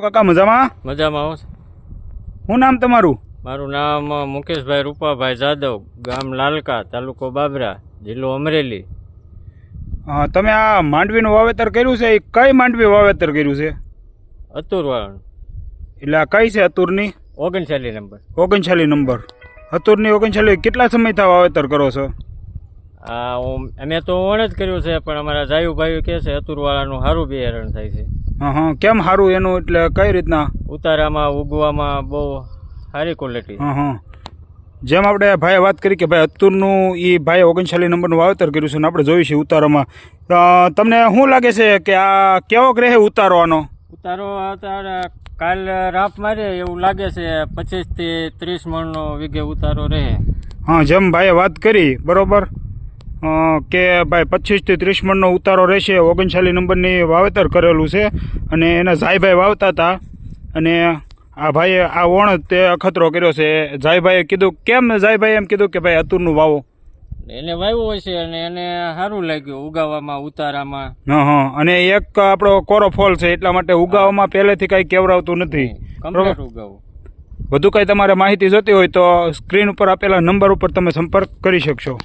કાકા મજામાં? મજામાં આવો. શું નામ તમારું? મારું નામ મુકેશભાઈ રૂપાભાઈ જાદવ, ગામ લાલકા, તાલુકો બાબરા, જિલ્લો અમરેલી. તમે આ માંડવીનું વાવેતર કર્યું છે, એ કઈ માંડવી વાવેતર કર્યું છે? અતુરવાળાનું. એટલે આ કઈ છે અતુરની? 39 નંબર. 39 નંબર. અતુરની 39 કેટલા સમયથી વાવેતર કરો છો? અમે તો ઓણ જ કર્યું છે, પણ અમારા જાયુભાઈ કહે છે અતુરવાળાનું સારું બિયારણ થાય છે. હા, કેમ સારું એનું? એટલે કઈ રીતના? ઉતારામાં ઉગવામાં બહુ સારી ક્વોલિટી. હા, જેમ આપણે ભાઈએ વાત કરી કે ભાઈ અતુરનું એ ભાઈએ 39 નંબરનું વાવેતર કર્યું છે ને આપણે જોયું છે ઉતારોમાં. તમને શું લાગે છે કે આ કેવો રહે ઉતારો આનો? ઉતારો અત્યારે કાલ રાપ મારે એવું લાગે છે 25 થી 30 મણનો વીઘે ઉતારો રહે. હા, જેમ ભાઈએ વાત કરી બરોબર કે ભાઈ 25 થી 30 મણનો ઉતારો રહેશે. 39 નંબરની વાવેતર કરેલું છે અને એના જાયભાઈ વાવતા હતા અને આ ભાઈએ આ ઓણ તે અખતરો કર્યો છે. જાયભાઈએ કીધું, કેમ જાયભાઈ એમ કીધું કે ભાઈ અતુરનું વાવો? એને વાવ્યું હોય છે અને એને સારું લાગ્યું ઉગાવામાં, ઉતારામાં. હા, અને એક આપણો કોરો ફોલ છે એટલા માટે ઉગાવામાં પહેલેથી કઈ કેવરાવતું નથી. કમ્પ્લીટ ઉગાવું. વધુ કઈ તમારે માહિતી જોતી હોય તો સ્ક્રીન ઉપર આપેલા નંબર ઉપર તમે સંપર્ક કરી શકશો.